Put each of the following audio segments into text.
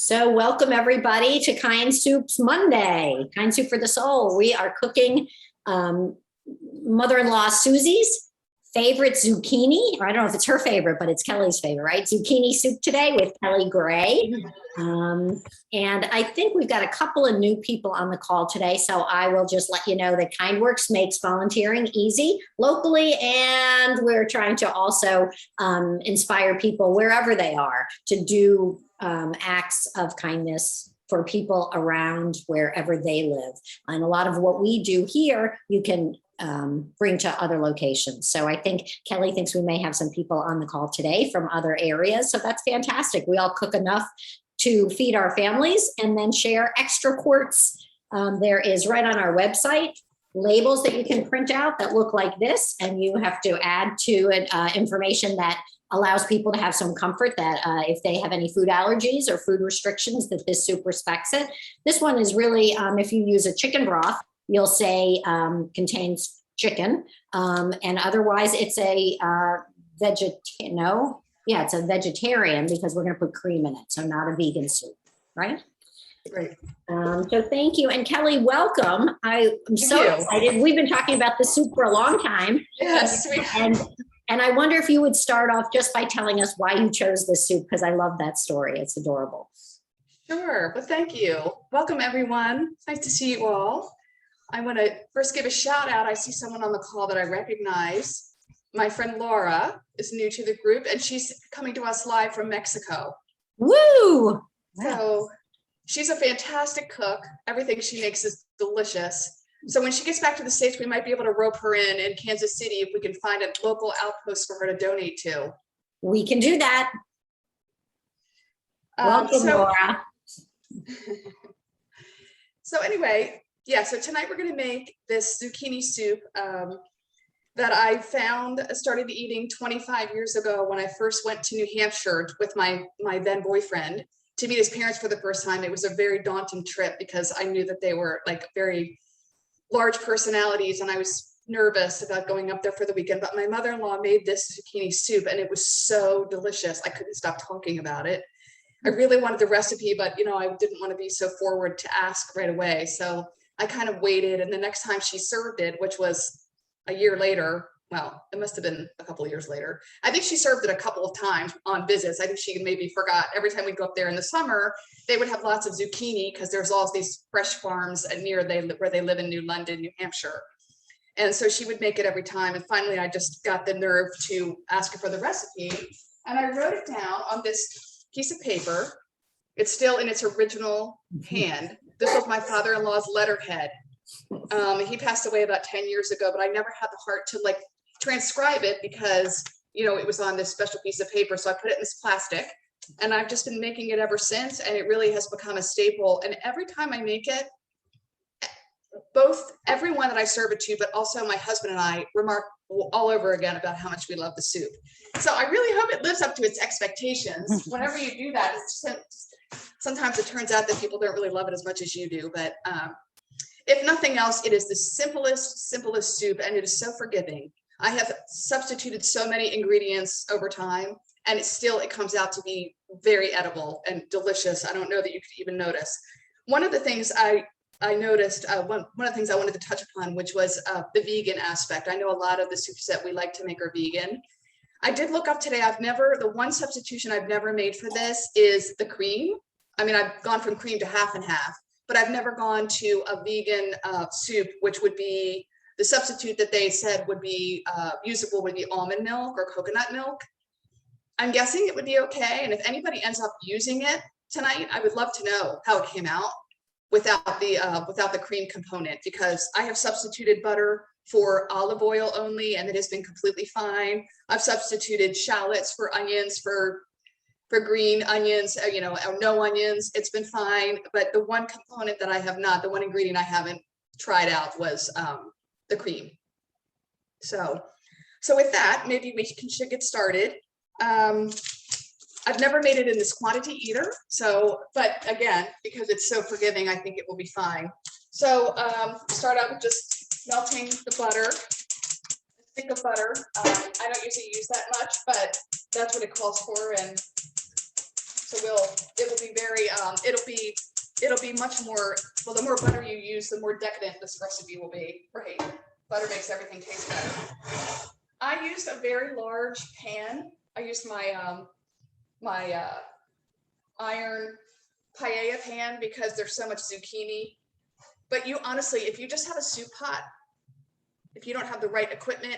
So welcome everybody to Kind Soup's Monday, Kind Soup for the Soul. We are cooking mother-in-law Susie's favorite zucchini, or I don't know if it's her favorite, but it's Kelly's favorite, right? Zucchini soup today with Kelli Gray. And I think we've got a couple of new people on the call today, so I will just let you know that KindWorks makes volunteering easy locally, and we're trying to also inspire people wherever they are to do acts of kindness for people around wherever they live. And a lot of what we do here, you can bring to other locations. So I think Kelly thinks we may have some people on the call today from other areas. So that's fantastic. We all cook enough to feed our families and then share extra quarts. There is right on our website labels that you can print out that look like this, and you have to add to it information that allows people to have some comfort that if they have any food allergies or food restrictions, that this soup respects it. This one is really, if you use a chicken broth, you'll say contains chicken, and otherwise it's a it's a vegetarian because we're going to put cream in it, so not a vegan soup, right? Right. So thank you. And Kelly, welcome. I'm so excited. We've been talking about the soup for a long time. Yes. And I wonder if you would start off just by telling us why you chose this soup, because I love that story. It's adorable. Sure. Well, thank you. Welcome, everyone. It's nice to see you all. I want to first give a shout out. I see someone on the call that I recognize. My friend Laura is new to the group, and she's coming to us live from Mexico. Woo! So she's a fantastic cook. Everything she makes is delicious. So when she gets back to the States, we might be able to rope her in Kansas City if we can find a local outpost for her to donate to. We can do that. Welcome, Laura. So anyway, yeah, so tonight we're going to make this zucchini soup that I started eating 25 years ago when I first went to New Hampshire with my then boyfriend to meet his parents for the first time. It was a very daunting trip because I knew that they were like very large personalities, and I was nervous about going up there for the weekend. But my mother-in-law made this zucchini soup, and it was so delicious. I couldn't stop talking about it. I really wanted the recipe, but I didn't want to be so forward to ask right away. So I kind of waited, and the next time she served it, which was a year later, well, it must have been a couple of years later. I think she served it a couple of times on visits. I think she maybe forgot. Every time we go up there in the summer, they would have lots of zucchini because there's all these fresh farms near where they live in New London, New Hampshire. And so she would make it every time. And finally, I just got the nerve to ask her for the recipe. And I wrote it down on this piece of paper. It's still in its original hand. This was my father-in-law's letterhead. He passed away about 10 years ago, but I never had the heart to transcribe it because, it was on this special piece of paper. So I put it in this plastic, and I've just been making it ever since. And it really has become a staple. And every time I make it, both everyone that I serve it to, but also my husband and I remark all over again about how much we love the soup. So I really hope it lives up to its expectations. Whenever you do that, sometimes it turns out that people don't really love it as much as you do. But if nothing else, it is the simplest soup, and it is so forgiving. I have substituted so many ingredients over time, and it comes out to be very edible and delicious. I don't know that you could even notice. One of the things I noticed, one of the things I wanted to touch upon, which was the vegan aspect. I know a lot of the soups that we like to make are vegan. I did look up today. The one substitution I've never made for this is the cream. I mean, I've gone from cream to half and half, but I've never gone to a vegan soup, which would be the substitute that they said would be usable would be almond milk or coconut milk. I'm guessing it would be okay. And if anybody ends up using it tonight, I would love to know how it came out without the cream component, because I have substituted butter for olive oil only, and it has been completely fine. I've substituted shallots for onions, for green onions, or no onions. It's been fine. But the one component that I have not, the one ingredient I haven't tried out was the cream. So with that, maybe we should get started. I've never made it in this quantity either. But again, because it's so forgiving, I think it will be fine. So start out with just melting the butter. A stick of butter. I don't usually use that much, but that's what it calls for. And So it will be very, it'll be much more, well, the more butter you use, the more decadent this recipe will be, right? Butter makes everything taste better. I used a very large pan. I used my, iron paella pan because there's so much zucchini. But you honestly, if you just have a soup pot, if you don't have the right equipment,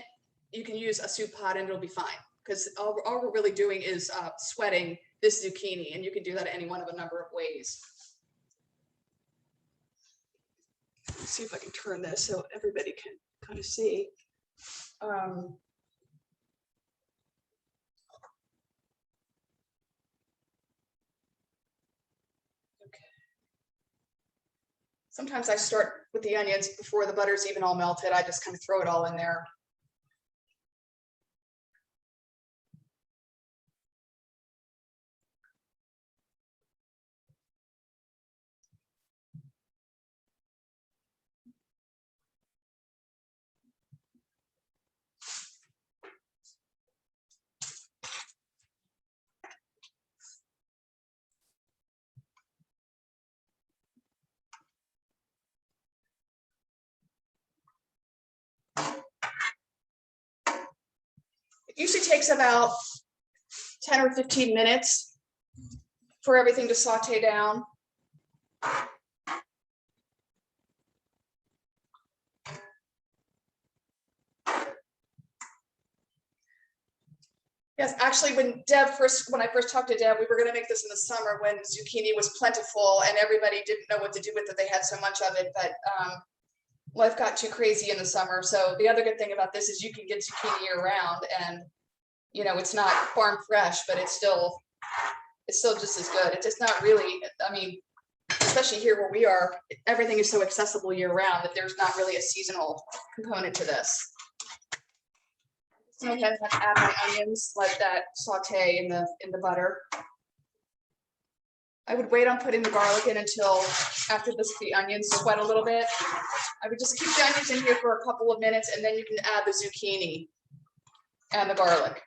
you can use a soup pot and it'll be fine. Because all we're really doing is sweating this zucchini, and you can do that any one of a number of ways. Let's see if I can turn this so everybody can kind of see. Sometimes I start with the onions before the butter's even all melted. I just kind of throw it all in there. It usually takes about 10 or 15 minutes for everything to saute down. Yes, actually, when I first talked to Deb, we were going to make this in the summer when zucchini was plentiful and everybody didn't know what to do with it. They had so much of it, but life got too crazy in the summer. So the other good thing about this is you can get zucchini year round, and you know, it's not farm fresh, but it's still just as good. It's just not really, I mean, especially here where we are, everything is so accessible year round that there's not really a seasonal component to this. So go ahead and add my onions, let that saute in the butter. I would wait on putting the garlic in until after the onions sweat a little bit. I would just keep the onions in here for a couple of minutes, and then you can add the zucchini and the garlic.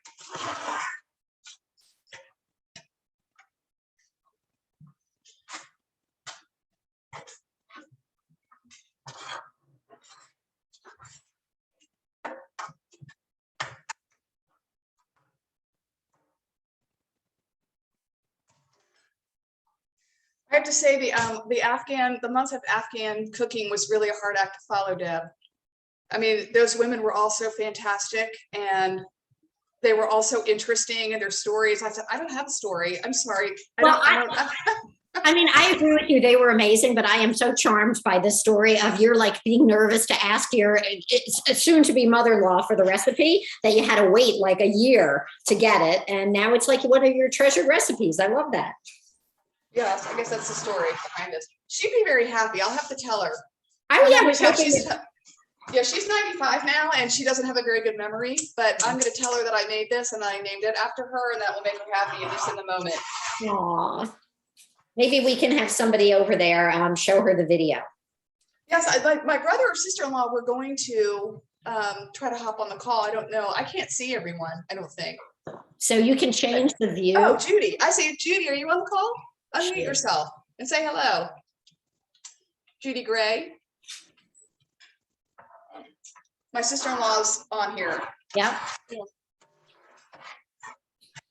I have to say the month of Afghan cooking was really a hard act to follow, Deb. I mean, those women were all so fantastic, and they were all so interesting in their stories. I said, I don't have a story. I'm sorry. I mean, I agree with you. They were amazing, but I am so charmed by the story of your like being nervous to ask your soon-to-be mother-in-law for the recipe, that you had to wait like a year to get it, and now it's like one of your treasured recipes. I love that. Yes, I guess that's the story behind this. She'd be very happy. I'll have to tell her. She's 95 now, and she doesn't have a very good memory, but I'm going to tell her that I made this and I named it after her, and that will make her happy, at least in the moment. Aww. Maybe we can have somebody over there show her the video. Yes, my brother or sister-in-law were going to try to hop on the call. I don't know. I can't see everyone, I don't think. So you can change the view. Oh, Judy. I see. Judy, are you on the call? Unmute yourself and say hello. Judy Gray. My sister-in-law's on here. Yep.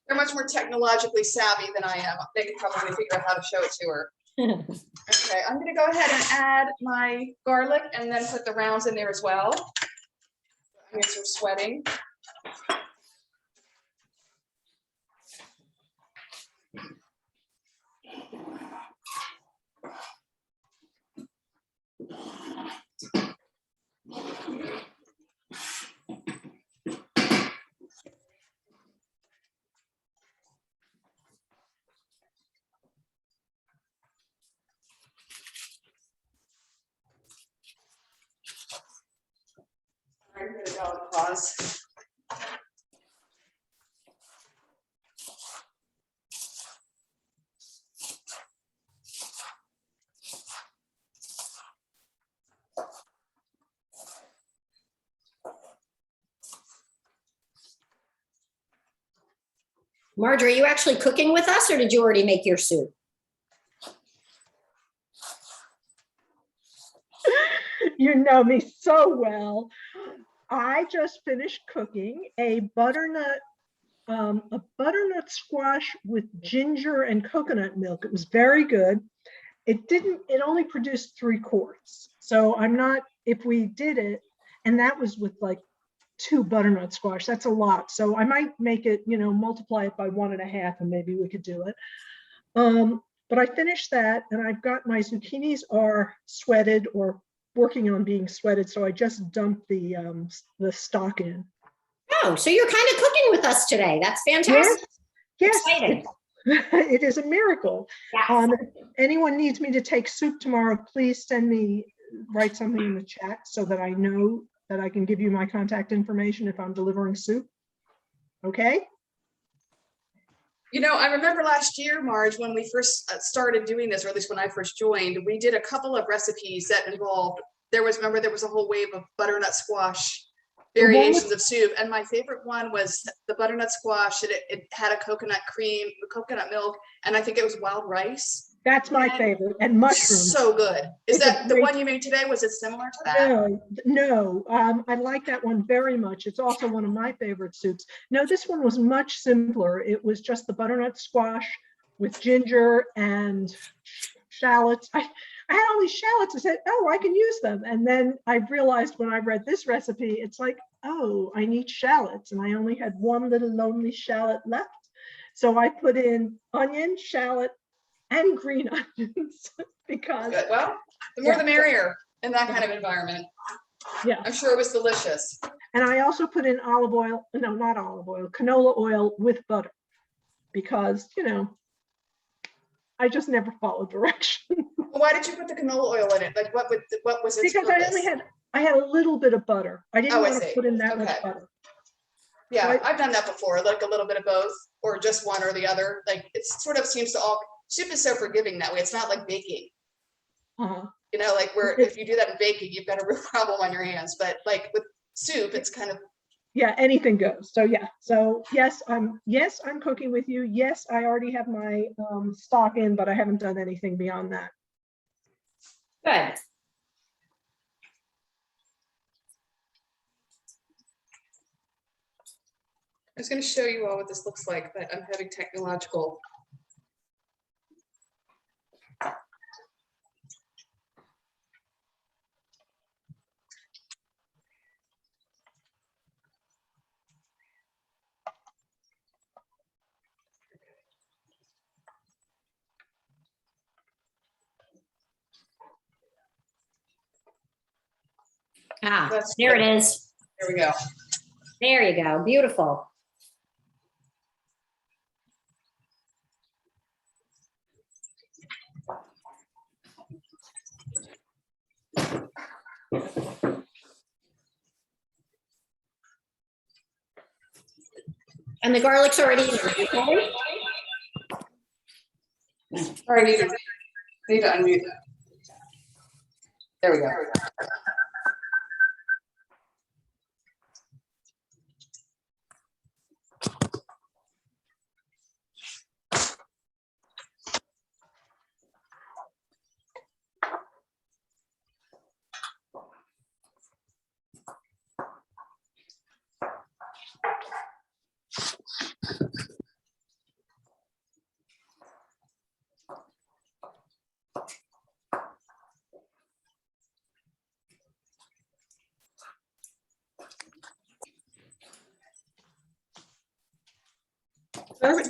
They're much more technologically savvy than I am. They could probably figure out how to show it to her. Okay, I'm going to go ahead and add my garlic and then put the rounds in there as well. Onions are sweating. I'm going to go and pause. Marjorie, are you actually cooking with us or did you already make your soup? You know me so well. I just finished cooking a butternut squash with ginger and coconut milk. It was very good. It only produced 3 quarts. So I'm not, if we did it, and that was with like 2 butternut squash, that's a lot. So I might make it, multiply it by 1.5 and maybe we could do it. But I finished that and I've got my zucchinis are sweated or working on being sweated. So I just dumped the stock in. Oh, so you're kind of cooking with us today. That's fantastic. Yes, Exciting. it is a miracle. Yes. If anyone needs me to take soup tomorrow, please write something in the chat so that I know that I can give you my contact information if I'm delivering soup. Okay? I remember last year, Marge, when we first started doing this, or at least when I first joined, we did a couple of recipes that involved, there was a whole wave of butternut squash variations of soup. And my favorite one was the butternut squash. It had a coconut cream, coconut milk, and I think it was wild rice. That's my favorite. And mushrooms. So good. Is that the one you made today? Was it similar to that? No. I like that one very much. It's also one of my favorite soups. No, this one was much simpler. It was just the butternut squash with ginger and shallots. I had all these shallots. I said, oh, I can use them. And then I realized when I read this recipe, it's like, oh, I need shallots. And I only had one little lonely shallot left. So I put in onion, shallot, and green onions because good. Well, the more the merrier in that kind of environment. Yeah, I'm sure it was delicious. And I also put in olive oil, no, not olive oil, canola oil with butter because I just never follow direction. Why did you put the canola oil in it? Like what was its because purpose? I had a little bit of butter. I didn't want to put in that much butter. Yeah, so I've done that before, like a little bit of both or just one or the other. Like it sort of seems to soup is so forgiving that way. It's not like baking. Like where if you do that in baking, you've got a real problem on your hands. But like with soup, it's kind of anything goes. So so yes, I'm cooking with you. Yes, I already have my stock in, but I haven't done anything beyond that. Good. I was going to show you all what this looks like, but I'm having technological. There it is. There we go. There you go. Beautiful. And the garlic's already in there, okay? Sorry, I need to unmute that. There we go.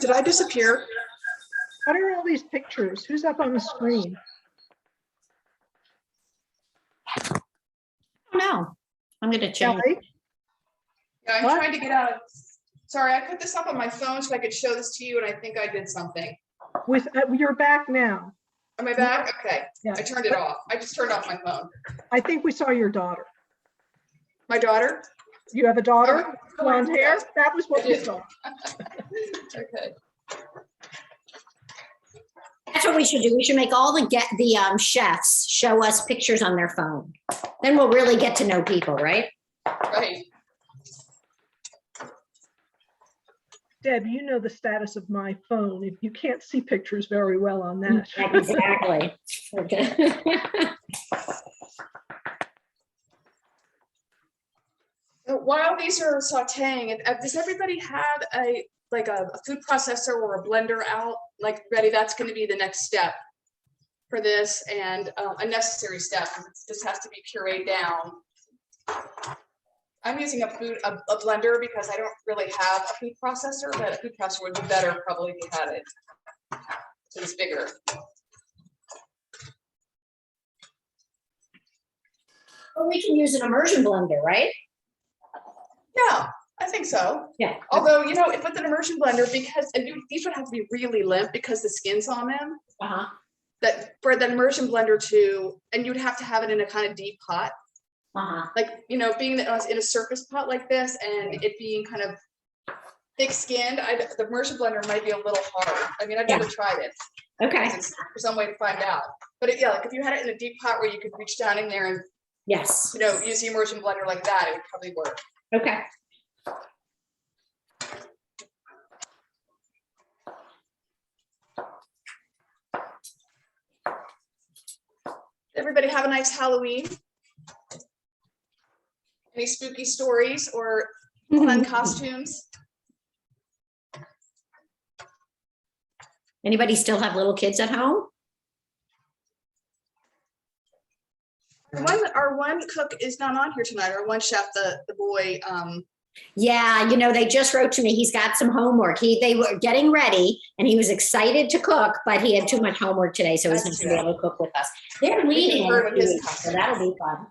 Did I disappear? What are all these pictures? Who's up on the screen? No, I'm going to check. Kelly? Yeah, I'm trying to get out of. Sorry, I put this up on my phone so I could show this to you, and I think I did something. With you're back now. Am I back? Okay. Yeah. I turned it off. I just turned off my phone. I think we saw your daughter. My daughter? You have a daughter? Oh, blonde hair? yes. That was what we saw. Okay. That's what we should do. We should make all the chefs show us pictures on their phone. Then we'll really get to know people, right? Right. Deb, you know the status of my phone. If you can't see pictures very well on that. Exactly. Okay. So while these are sauteing, does everybody have a food processor or a blender out, like ready? That's going to be the next step for this, and a necessary step. This has to be pureed down. I'm using a blender because I don't really have a food processor, but a food processor would be better probably if you had it. So it's bigger. Well, we can use an immersion blender, right? Yeah, I think so. Yeah. Although, you know, with an immersion blender, because these would have to be really limp because the skin's on them. Uh-huh. That for the immersion blender to, and you'd have to have it in a kind of deep pot. Uh-huh. Like, you know, being that I was in a surface pot like this and it being kind of thick-skinned, the immersion blender might be a little hard. I mean, I've never tried it. Okay. There's some way to find out. But yeah, like if you had it in a deep pot where you could reach down in there and, Yes. you know, use the immersion blender like that, it would probably work. Okay. Everybody have a nice Halloween. Any spooky stories or fun costumes? Anybody still have little kids at home? Our one cook is not on here tonight. Our one chef, the boy. Yeah, you know, they just wrote to me. He's got some homework. They were getting ready and he was excited to cook, but he had too much homework today, so he's not going to be able to cook with us. They're leading, so that'll be fun.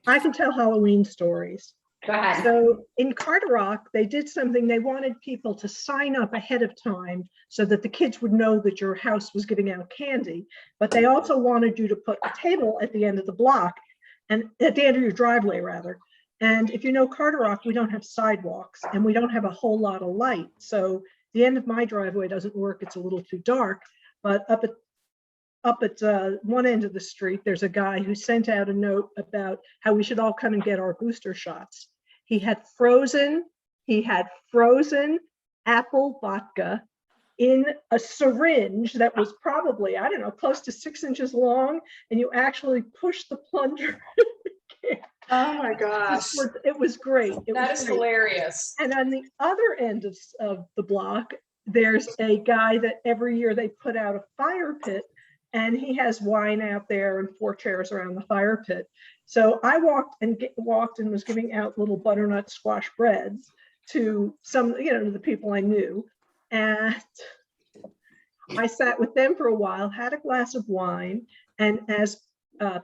I can tell Halloween stories. Go ahead. So in Carderock, they did something. They wanted people to sign up ahead of time so that the kids would know that your house was giving out candy. But they also wanted you to put a table at the end of the block, and at the end of your driveway, rather. And if you know Carderock, we don't have sidewalks and we don't have a whole lot of light. So the end of my driveway doesn't work. It's a little too dark. But up at one end of the street, there's a guy who sent out a note about how we should all come and get our booster shots. He had frozen apple vodka in a syringe that was probably, I don't know, close to 6 inches long, and you actually push the plunger. Oh my gosh. It was great. That is hilarious. And on the other end of the block, there's a guy that every year they put out a fire pit, and he has wine out there and 4 chairs around the fire pit. So I walked and was giving out little butternut squash breads to some, you know, to the people I knew. And I sat with them for a while, had a glass of wine, and as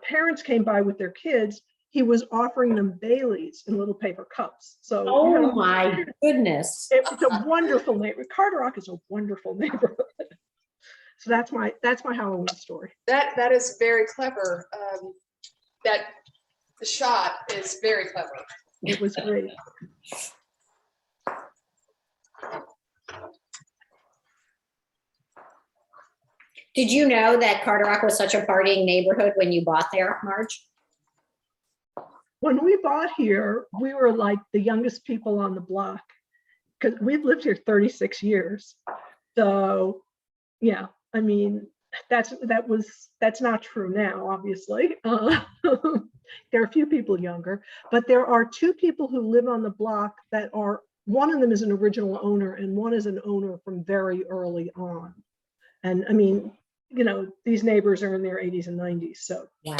parents came by with their kids, he was offering them Baileys in little paper cups. So, oh, you know, my goodness. it's a wonderful neighborhood. Carderock is a wonderful neighborhood. So that's my Halloween story. That is very clever. That the shot is very clever. It was great. Did you know that Carderock was such a partying neighborhood when you bought there, Marge? When we bought here, we were like the youngest people on the block because we've lived here 36 years. So, yeah, I mean, that's not true now, obviously. There are a few people younger, but there are 2 people who live on the block that are, one of them is an original owner and one is an owner from very early on. And I mean, you know, these neighbors are in their 80s and 90s, so. Wow.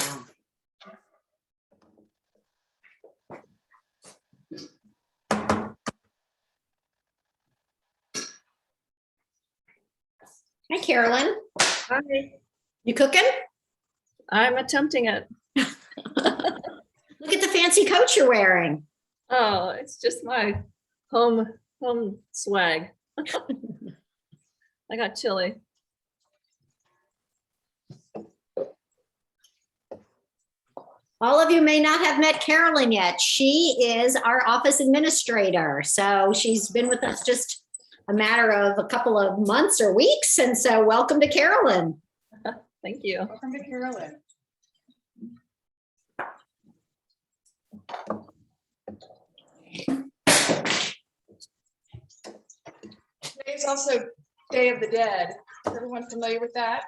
Hi, Carolyn. Hi, You cooking? I'm attempting it. Look at the fancy coat you're wearing. Oh, it's just my home swag. I got chili. All of you may not have met Carolyn yet. She is our office administrator. So she's been with us just a matter of a couple of months or weeks. And so welcome to Carolyn. Thank you. Welcome to Carolyn. Today's also Day of the Dead. Is everyone familiar with that?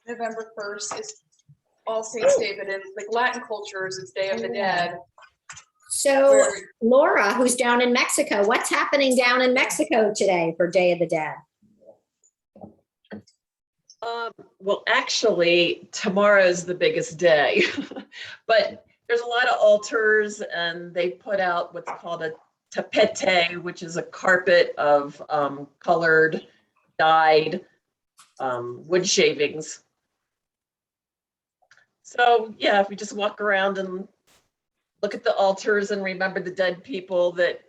November 1st is All Saints Day, but in like Latin cultures, it's Day of the Dead. So Where- Laura, who's down in Mexico, what's happening down in Mexico today for Day of the Dead? Well, actually, tomorrow's the biggest day, but there's a lot of altars, and they put out what's called a tapete, which is a carpet of colored, dyed wood shavings. So yeah, if we just walk around and look at the altars and remember the dead people that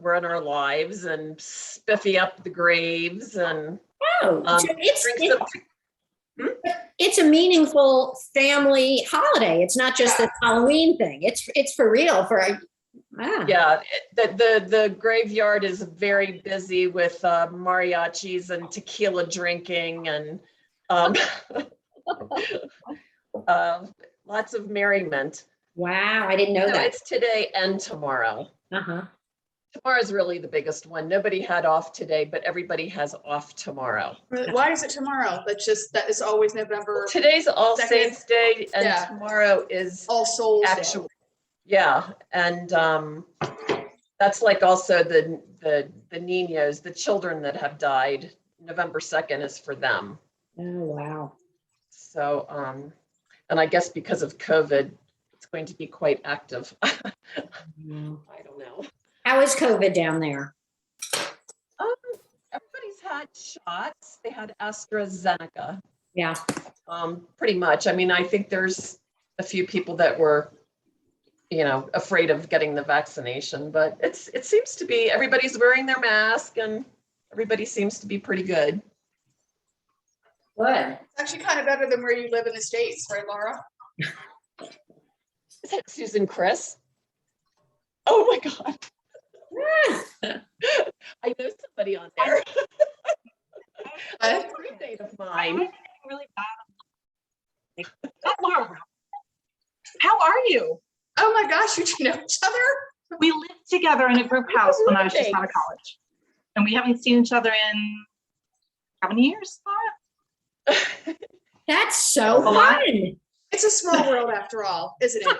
were in our lives, and spiffy up the graves, and Oh, so drink some. it's a meaningful family holiday. It's not just a Halloween thing. It's for real. Yeah, the graveyard is very busy with mariachis and tequila drinking, and lots of merriment. Wow, I didn't know No, that. it's today and tomorrow. Uh-huh. Tomorrow's really the biggest one. Nobody had off today, but everybody has off tomorrow. Why is it tomorrow? That is always November. Today's All Second. Saints Day, and Yeah. tomorrow is All Souls Day. actually, yeah, and that's like also the niños, the children that have died. November 2nd is for them. Oh, wow. So, and I guess because of COVID, it's going to be quite active. I don't know. How is COVID down there? Everybody's had shots. They had AstraZeneca, Yeah. pretty much. I mean, I think there's a few people that were, afraid of getting the vaccination, but it seems to be everybody's wearing their mask, and everybody seems to be pretty good. Good. It's actually kind of better than where you live in the States, right, Laura? Is that Susan Chris? Oh my God. I know somebody on there. A roommate of mine. Really bad. Laura, how are you? Oh my gosh, you two know each other? We lived together in a group house when I was just out of college, and we haven't seen each other in how many years, Laura? That's so A lot. fun. It's a small world after all, isn't it?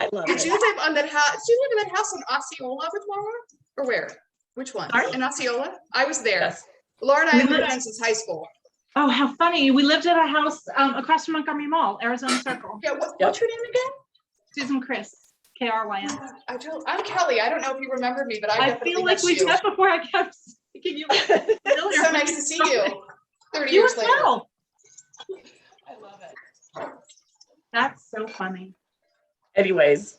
I love Did it. you live on that house? Did you live in that house in Osceola with Laura? Or where? Which one? Sorry? In Osceola? I was there. Yes. Laura and I have We been lived- friends since high school. Oh, how funny! We lived at a house across from Montgomery Mall, Arizona Circle. Yeah, what's your name again? Susan Chris, KRYN. I'm Kelly. I don't know if you remember me, but I I definitely feel like missed we you. met before. I kept thinking you. So nice to see you 30 You years as later. well. I love it. That's so funny. Anyways,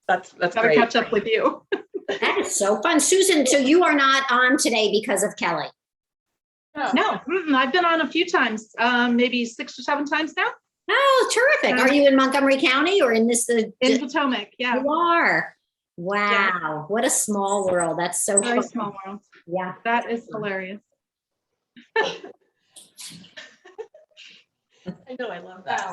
that's Gotta great. catch up with you. That is so fun. Susan, so you are not on today because of Kelly. No, I've been on a few times, maybe 6 or 7 times now. Oh, terrific. Are you in Montgomery County or in this? In Potomac, yeah. You are. Wow. What a small world. That's so Very fun. small world. Yeah. That is hilarious. I know, I love that.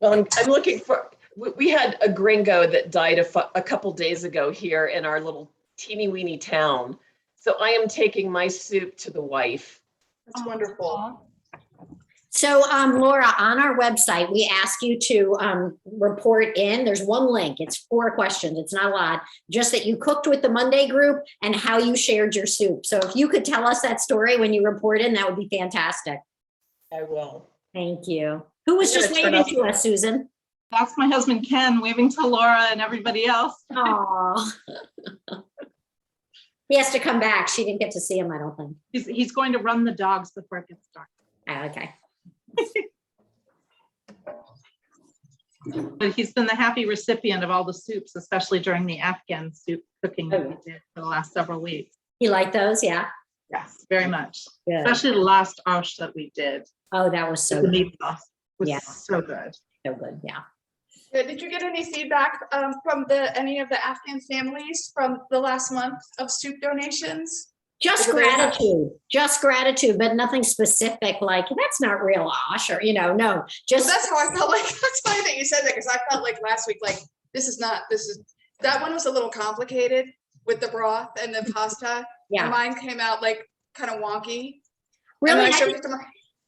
Well, I'm looking for, we had a gringo that died a couple days ago here in our little teeny weeny town. So I am taking my soup to the wife. That's wonderful. So, Laura, on our website, we ask you to report in. There's one link. It's 4 questions. It's not a lot. Just that you cooked with the Monday group and how you shared your soup. So if you could tell us that story when you report in, that would be fantastic. I will. Thank you. Who was I'm just gonna turn waving off- to us, Susan? That's my husband, Ken, waving to Laura and everybody else. Oh. He has to come back. She didn't get to see him, I don't think. He's going to run the dogs before it gets dark. Oh, okay. But he's been the happy recipient of all the soups, especially during the Afghan soup cooking that we did for the last several weeks. You like those? Yeah. Yes, very much. Good. Especially the last osh that we did. Oh, that was so The good. meat sauce was Yeah. so good. So good. Yeah. Did you get any feedback from any of the Afghan families from the last month of soup donations? Just Everybody else? gratitude, but nothing specific like that's not real Osh or, no, Well, just that's how I felt like. That's funny that you said that because I felt like last week, like that one was a little complicated with the broth and the pasta. And Yeah. mine came out like kind of wonky. And Really, then I served it to my,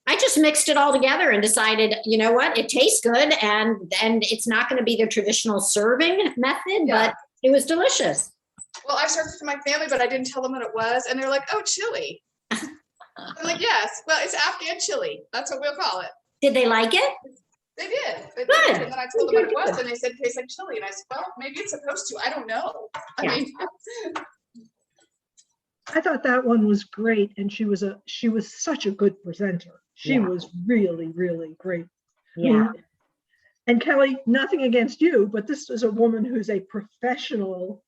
I just mixed it all together and decided, you know what, it tastes good and it's not going to be the traditional serving method, Yeah. but it was delicious. well, I served it to my family, but I didn't tell them what it was. And they're like, oh, chili. I'm like, yes, well, it's Afghan chili. That's what we'll call it. Did they like it? They did. They Good. did. And then I told them what it was, and they said it tastes like chili. And I said, well, maybe it's supposed to. I don't know. I Yeah. mean, I thought that one was great, and she was such a good presenter. She Yeah. was really, really great. Yeah. And Kelly, nothing against you, but this is a woman who's a professional,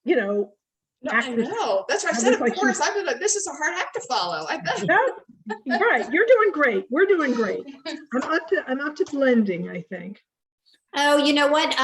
you know, no, I actress. know. That's what I I said. was Of like, course, I've been like, this is a hard act to follow. I bet. No, right, you're doing great. We're doing great. I'm up to blending, I think. Oh, you know what?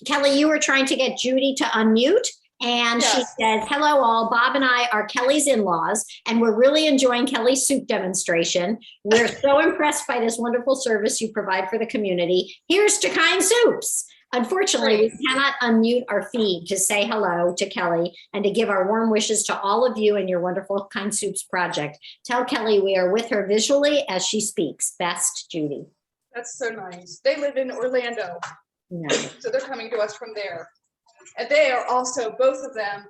Kelly, you were trying to get Judy to unmute. And she Yes. says, hello all, Bob and I are Kelly's in-laws, and we're really enjoying Kelly's soup demonstration. We're so impressed by this wonderful service you provide for the community. Here's to Soups. Unfortunately, we cannot unmute our feed to say hello to Kelly and to give our warm wishes to all of you and your wonderful Soups project. Tell Kelly we are with her visually as she speaks. Best, Judy. That's so nice. They live in Orlando, No. so they're coming to us from there. And they are also, both of them,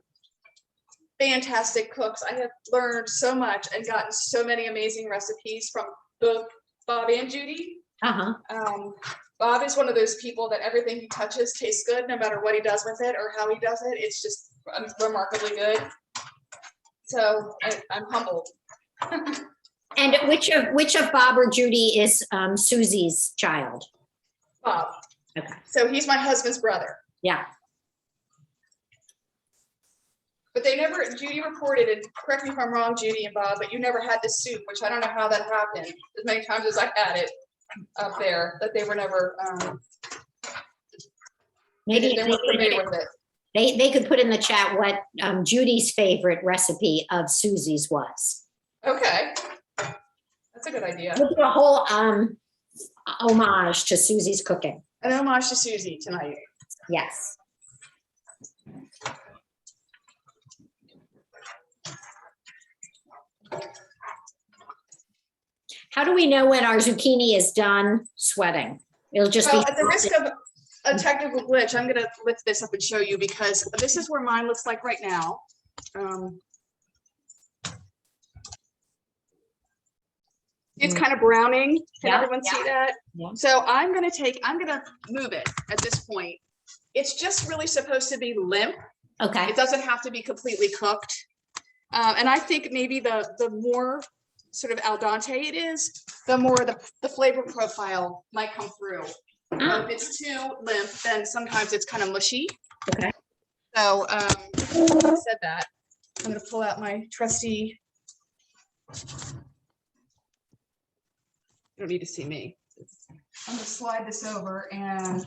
fantastic cooks. I have learned so much and gotten so many amazing recipes from both Bob and Judy. Uh-huh. Bob is one of those people that everything he touches tastes good, no matter what he does with it or how he does it. It's just remarkably good. So I'm humbled. And which of Bob or Judy is Susie's child? Bob. Okay. So he's my husband's brother. Yeah. But they never, Judy reported, and correct me if I'm wrong, Judy and Bob, but you never had the soup, which I don't know how that happened, as many times as I had it up there, that they were never, Maybe they weren't familiar with it. they could put in the chat what Judy's favorite recipe of Susie's was. Okay. That's a good idea. We'll do a whole homage to Susie's cooking. An homage to Susie tonight. Yes. How do we know when our zucchini is done sweating? It'll just Well, be. at the risk of a technical glitch, I'm gonna lift this up and show you, because this is where mine looks like right now. It's kind of browning. Can Yeah, everyone see that? Yeah. So I'm gonna move it at this point. It's just really supposed to be limp. Okay. It doesn't have to be completely cooked. And I think maybe the more sort of al dente it is, the more the flavor profile might come through. If it's too limp, then sometimes it's kind of mushy. Okay. So having said that, I'm gonna pull out my trusty. You don't need to see me. I'm gonna slide this over and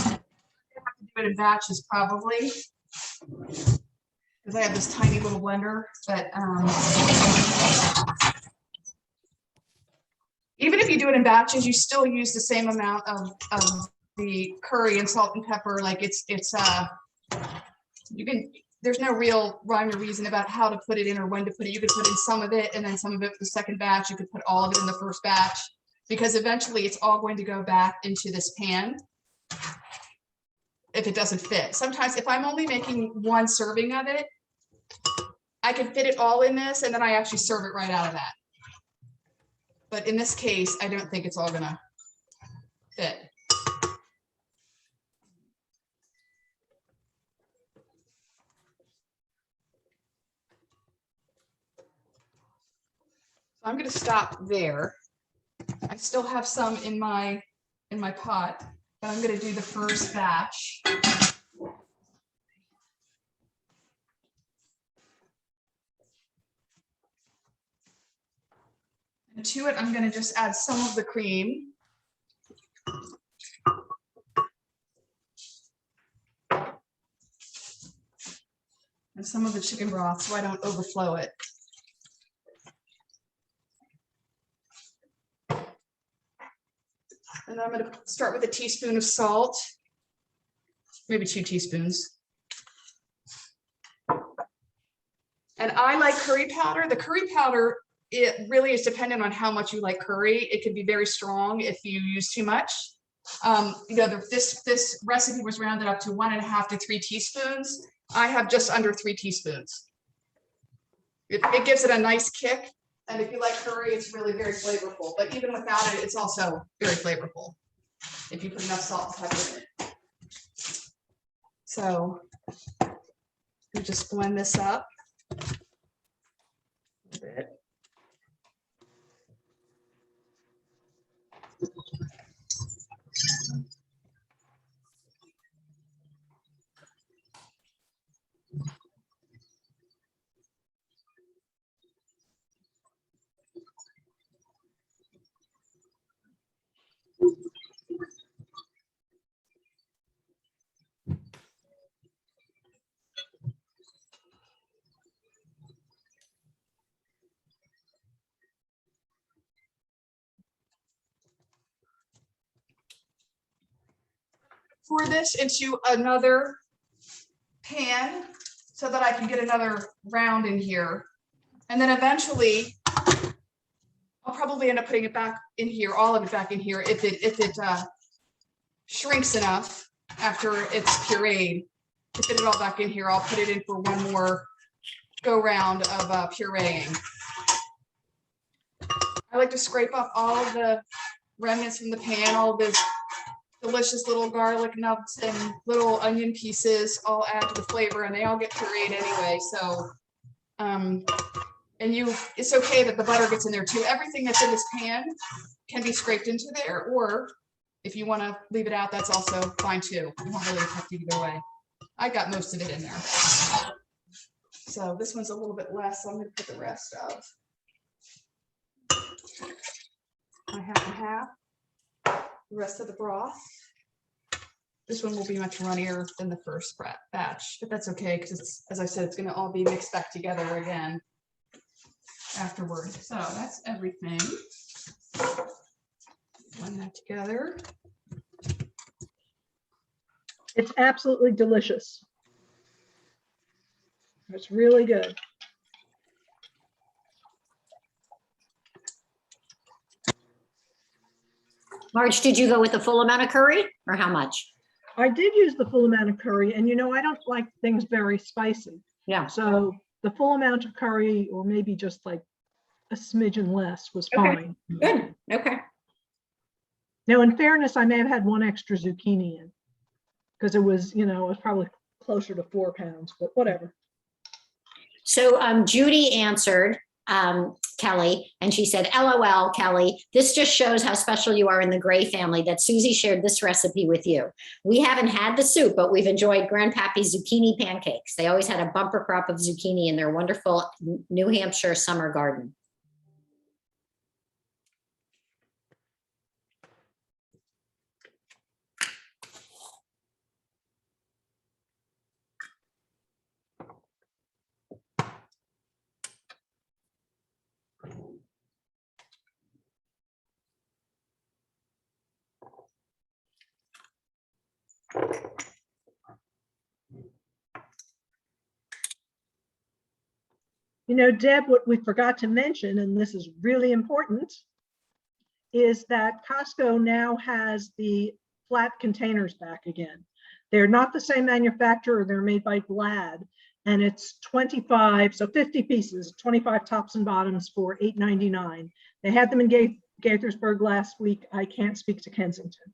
do it in batches probably, because I have this tiny little blender. But even if you do it in batches, you still use the same amount of the curry and salt and pepper. Like you can. There's no real rhyme or reason about how to put it in or when to put it. You could put in some of it and then some of it for the second batch. You could put all of it in the first batch, because eventually it's all going to go back into this pan if it doesn't fit. Sometimes if I'm only making one serving of it, I can fit it all in this and then I actually serve it right out of that. But in this case, I don't think it's all gonna fit. I'm going to stop there. I still have some in my pot, but I'm going to do the first batch. And to it, I'm going to just add some of the cream. And some of the chicken broth so I don't overflow it. And I'm going to start with a teaspoon of salt. maybe 2 teaspoons. And I like curry powder. The curry powder, it really is dependent on how much you like curry. It could be very strong if you use too much. This recipe was rounded up to 1.5 to 3 teaspoons. I have just under 3 teaspoons. It gives it a nice kick. And if you like curry, it's really very flavorful. But even without it, it's also very flavorful if you put enough salt and pepper in it. So you just blend this up a bit. Pour this into another pan so that I can get another round in here. And then eventually, I'll probably end up putting it back in here, all of it back in here, if it shrinks enough after it's pureed. To fit it all back in here, I'll put it in for one more go round of pureeing. I like to scrape off all of the remnants from the pan, all this delicious little garlic nuts and little onion pieces all add to the flavor, and they all get pureed anyway. So, it's okay that the butter gets in there too. Everything that's in this pan can be scraped into there, or if you want to leave it out, that's also fine too. You won't really affect it either way. I got most of it in there. So this one's a little bit less, so I'm going to put the rest of my half and half. The rest of the broth. This one will be much runnier than the first batch, but that's okay because it's, as I said, it's going to all be mixed back together again afterward. So that's everything. Blend that together. It's absolutely delicious. It's really good. Marge, did you go with the full amount of curry or how much? I did use the full amount of curry, and I don't like things very spicy. Yeah. So the full amount of curry, or maybe just like a smidgen less, was Okay. fine. Good. Okay. Now, in fairness, I may have had one extra zucchini in because it was, it was probably closer to 4 pounds, but whatever. So Judy answered Kelly, and she said, LOL, Kelly, this just shows how special you are in the Gray family that Susie shared this recipe with you. We haven't had the soup, but we've enjoyed Grandpappy's zucchini pancakes. They always had a bumper crop of zucchini in their wonderful New Hampshire summer garden. Deb, what we forgot to mention, and this is really important, is that Costco now has the flat containers back again. They're not the same manufacturer. They're made by Glad, and it's 25, so 50 pieces, 25 tops and bottoms for $8.99. They had them in Gaithersburg last week. I can't speak to Kensington.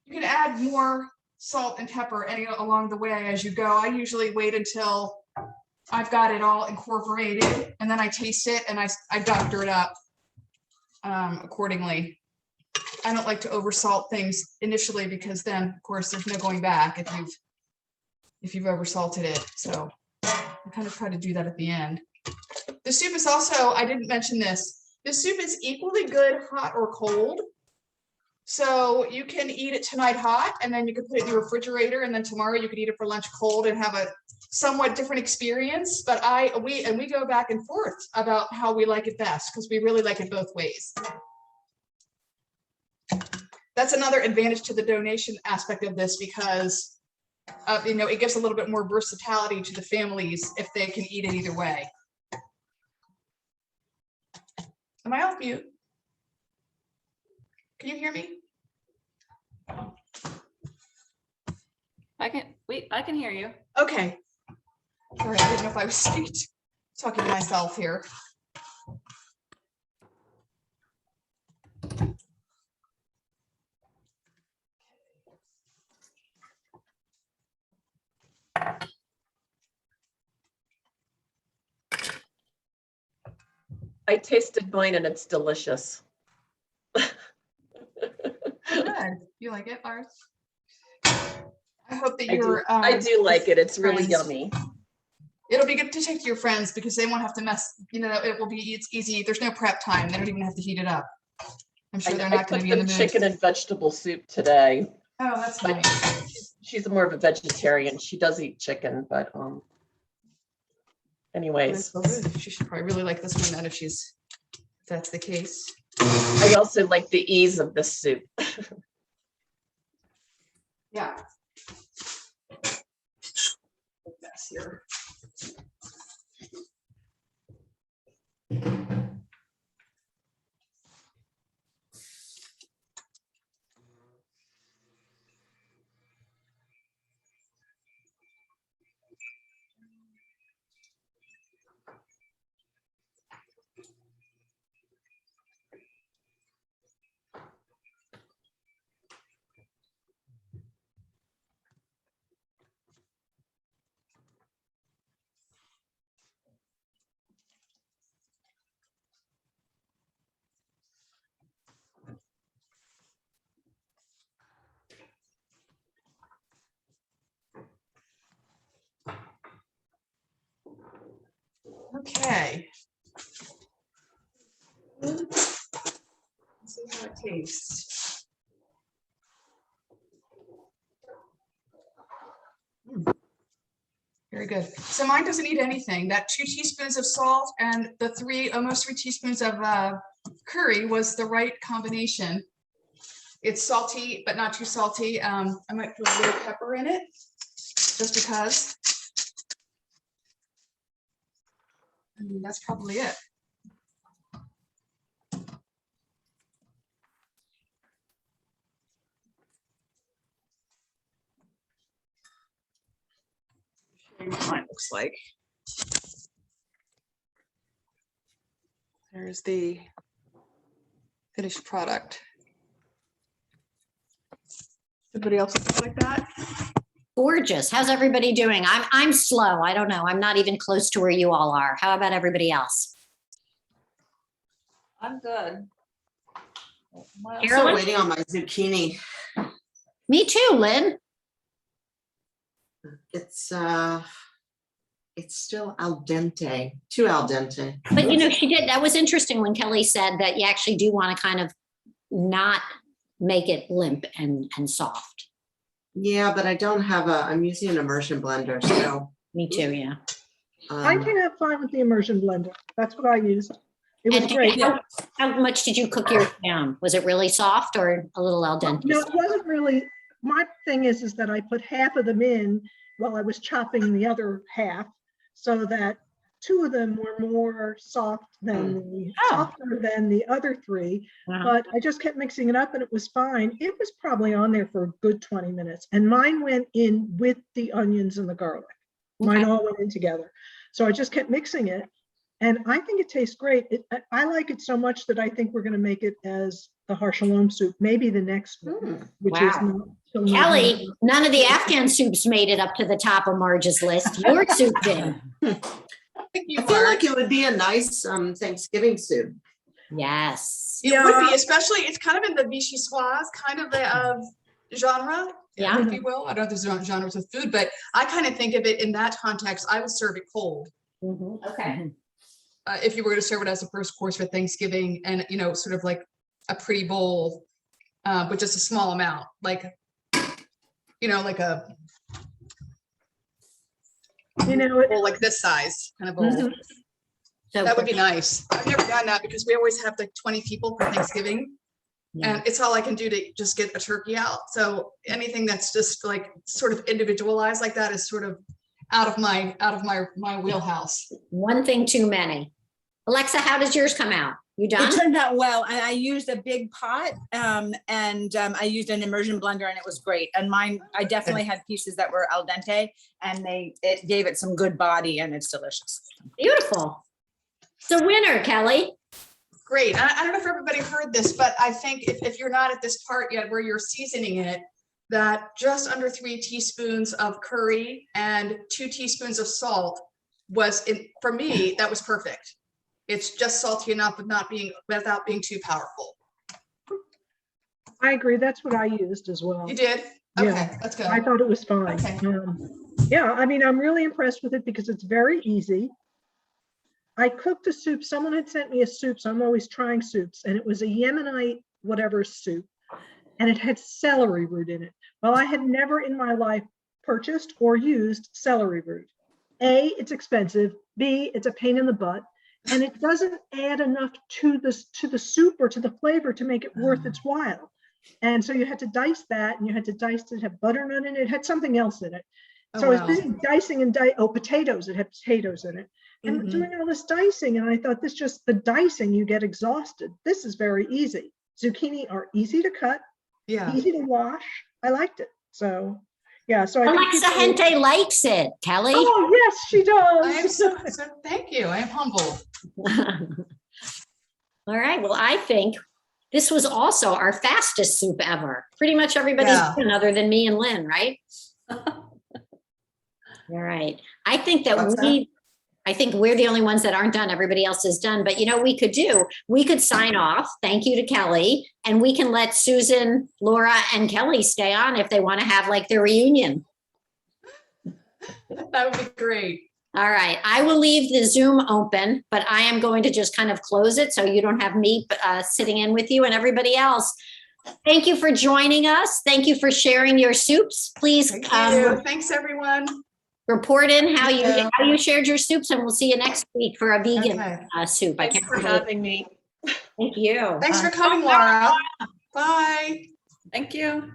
You can add more salt and pepper along the way as you go. I usually wait until I've got it all incorporated, and then I taste it and I doctor it up accordingly. I don't like to oversalt things initially because then, of course, there's no going back if you've oversalted it. So I kind of try to do that at the end. The soup is also, I didn't mention this, the soup is equally good hot or cold. So you can eat it tonight hot, and then you can put it in the refrigerator, and then tomorrow you could eat it for lunch cold and have a somewhat different experience. But we go back and forth about how we like it best, because we really like it both ways. That's another advantage to the donation aspect of this, because it gives a little bit more versatility to the families if they can eat it either way. Am I off mute? Can you hear me? I can hear you. Okay. Sorry, I didn't know if I was talking to myself here. I tasted mine and it's delicious. Good. You like it, Lars? I hope that I do like it. It's really friends. yummy. It'll be good to take to your friends because they won't have to mess, it's easy. There's no prep time. They don't even have to heat it up. I'm sure they're I not going cooked to be in the them mood. chicken and vegetable soup today. Oh, that's But nice. she's more of a vegetarian. She does eat chicken, but anyways. She should probably really like this one then if that's the case. I also like the ease of the soup. Yeah. That's here. Okay. Let's see how it tastes. Very good. So mine doesn't need anything. That 2 teaspoons of salt and the almost 3 teaspoons of curry was the right combination. It's salty, but not too salty. I might put a little pepper in it, just because. And that's probably it. Show you what mine looks like. There's the finished product. Everybody else looks like that? Gorgeous. How's everybody doing? I'm slow. I don't know. I'm not even close to where you all are. How about everybody else? I'm good. Carolyn? Still waiting on my zucchini. Me too, Lynn. It's still al dente, too al dente. But she did. That was interesting when Kelly said that you actually do want to kind of not make it limp and soft. Yeah, but I don't have I'm using an immersion blender, so. Me too, yeah. I can have fun with the immersion blender. That's what I used. It was And great. how much did you cook yours down? Was it really soft or a little al dente? No, it wasn't really. My thing is that I put half of them in while I was chopping the other half, so that 2 of them were more softer than the other 3. Wow. But I just kept mixing it up and it was fine. It was probably on there for a good 20 minutes, and mine went in with the onions and the garlic. Mine all went in together. So I just kept mixing it, and I think it tastes great. I like it so much that I think we're going to make it as the har shalom soup, maybe the next one, which is not Kelly, none of the Afghan soups made it up to the top of Marge's list. Your soup did. Thank you, I feel like Marge. it would be a nice Thanksgiving soup. Yes. It would be, especially, it's kind of in the vichyssoise kind of the genre, Yeah. if you will. I don't know if there's different genres of food, but I kind of think of it in that context. I would serve it cold. Mhm. Okay. If you were to serve it as a first course for Thanksgiving and, you know, sort of like a pretty bowl, with just a small amount, like, you know, like a bowl like this size kind of bowl. Mhm. So That would be nice. I've never done that because we always have like 20 people for Thanksgiving. Yeah. And it's all I can do to just get a turkey out. So anything that's just like sort of individualized like that is sort of out of my wheelhouse. One thing too many. Alexa, how does yours come out? You It done? turned out well, and I used a big pot, and I used an immersion blender, and it was great. And mine, I definitely had pieces that were al dente, and it gave it some good body, and it's delicious. Beautiful. So winner, Kelly. Great. I don't know if everybody heard this, but I think if you're not at this part yet where you're seasoning it, that just under 3 teaspoons of curry and 2 teaspoons of salt was, for me, that was perfect. It's just salty enough, but without being too powerful. I agree. That's what I used as well. You did? Yeah. Okay, that's good. I thought it was fine. Okay. Yeah, I mean, I'm really impressed with it because it's very easy. I cooked a soup. Someone had sent me a soup, so I'm always trying soups, and it was a Yemenite whatever soup, and it had celery root in it. Well, I had never in my life purchased or used celery root. A, it's expensive. B, it's a pain in the butt, and it doesn't add enough to the soup or to the flavor to make it worth its while. And so you had to dice that, and you had to dice it, have butternut in it. It had something else in it. Oh, So I was wow. busy dicing and potatoes. It had potatoes in it. And Mhm. doing all this dicing, and I thought the dicing, you get exhausted. This is very easy. Zucchini are easy to cut, Yeah. easy to wash. I liked it. So, yeah. So I think Alexa people- Hente likes it, Kelly. Oh, yes, she does. I am so thank you. I am humbled. All right. Well, I think this was also our fastest soup ever. Pretty much everybody's Yeah. done other than me and Lynn, right? All right. I think that What's that? I think we're the only ones that aren't done. Everybody else is done. But you know, we could sign off. Thank you to Kelly. And we can let Susan, Laura, and Kelly stay on if they want to have like their reunion. That would be great. All right. I will leave the Zoom open, but I am going to just kind of close it so you don't have me sitting in with you and everybody else. Thank you for joining us. Thank you for sharing your soups. Please Thank you. Thanks, everyone. report in how Yeah. you shared your soups, and we'll see you next week for a vegan Okay. soup. I Thanks can't for remember. having me. Thank you. Thanks for coming, Laura. Bye. Thank you.